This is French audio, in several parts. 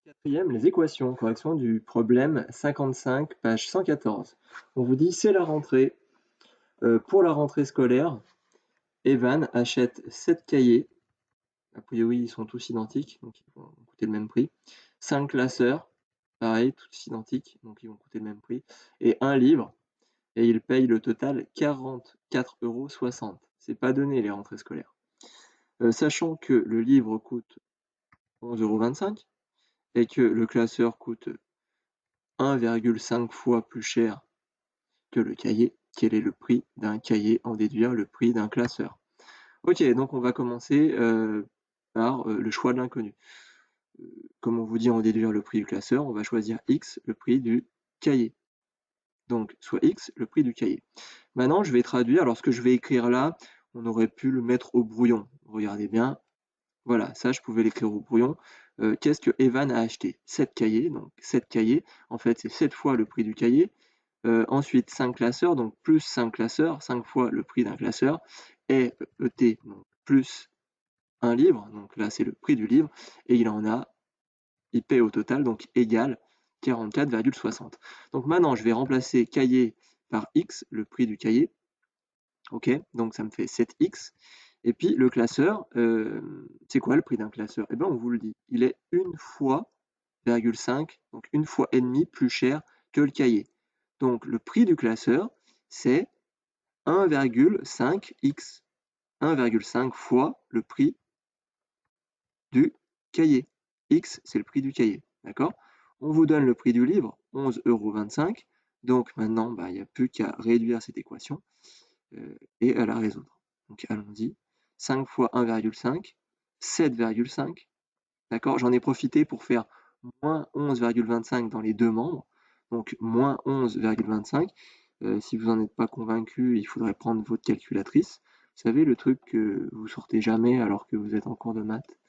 Quatrième, les équations, correction du problème 55, page 114. On vous dit c'est la rentrée. Pour la rentrée scolaire, Evan achète 7 cahiers. A priori, ils sont tous identiques, donc ils vont coûter le même prix. 5 classeurs, pareil, tous identiques, donc ils vont coûter le même prix. Et un livre, et il paye le total 44,60 €. C'est pas donné les rentrées scolaires. Sachant que le livre coûte 11,25 € et que le classeur coûte 1,5 fois plus cher que le cahier. Quel est le prix d'un cahier? En déduire le prix d'un classeur. Ok, donc on va commencer par le choix de l'inconnu. Comme on vous dit en déduire le prix du classeur, on va choisir X, le prix du cahier. Donc, soit X, le prix du cahier. Maintenant, je vais traduire. Alors, ce que je vais écrire là, on aurait pu le mettre au brouillon. Regardez bien. Voilà, ça, je pouvais l'écrire au brouillon. Qu'est-ce que Evan a acheté? 7 cahiers. Donc, 7 cahiers. En fait, c'est 7 fois le prix du cahier. Ensuite, 5 classeurs. Donc, plus 5 classeurs. 5 fois le prix d'un classeur. Et ET, donc, plus un livre. Donc, là, c'est le prix du livre. Et il paie au total, donc égal 44,60. Donc maintenant, je vais remplacer cahier par X, le prix du cahier. Ok, donc ça me fait 7X. Et puis le classeur, c'est quoi le prix d'un classeur? Eh bien, on vous le dit, il est une fois, 5, donc une fois et demi plus cher que le cahier. Donc le prix du classeur, c'est 1,5X. 1,5 fois le prix du cahier. X, c'est le prix du cahier. D'accord? On vous donne le prix du livre, 11,25 €. Donc maintenant, il n'y a plus qu'à réduire cette équation et à la résoudre. Donc allons-y. 5 fois 1,5, 7,5. D'accord? J'en ai profité pour faire moins 11,25 dans les deux membres. Donc moins 11,25. Si vous n'en êtes pas convaincu, il faudrait prendre votre calculatrice. Vous savez, le truc que vous sortez jamais alors que vous êtes en cours de maths,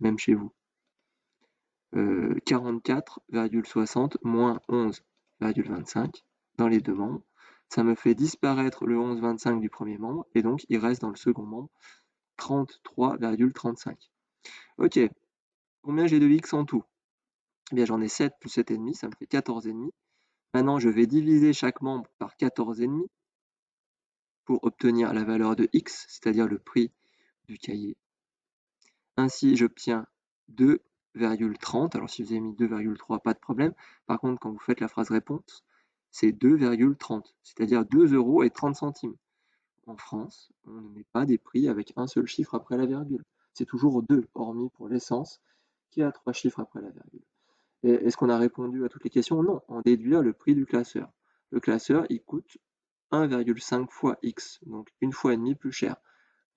même chez vous. 44,60 moins 11,25 dans les deux membres. Ça me fait disparaître le 11,25 du premier membre et donc il reste dans le second membre 33,35. Ok, combien j'ai de x en tout? Eh bien j'en ai 7 plus 7,5, ça me fait 14,5. Maintenant je vais diviser chaque membre par 14,5 pour obtenir la valeur de x, c'est-à-dire le prix du cahier. Ainsi j'obtiens 2,30. Alors si vous avez mis 2,3, pas de problème. Par contre, quand vous faites la phrase réponse, c'est 2,30, c'est-à-dire 2,30 €. En France, on ne met pas des prix avec un seul chiffre après la virgule. C'est toujours 2, hormis pour l'essence, qui a 3 chiffres après la virgule. Et est-ce qu'on a répondu à toutes les questions? Non, on déduit le prix du classeur. Le classeur, il coûte 1,5 fois X, donc une fois et demi plus cher.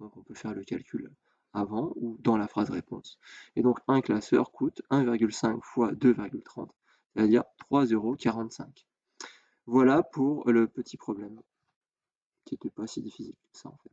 Donc on peut faire le calcul avant ou dans la phrase réponse. Et donc un classeur coûte 1,5 fois 2,30, c'est-à-dire 3,45 €. Voilà pour le petit problème, qui n'était pas si difficile que ça en fait.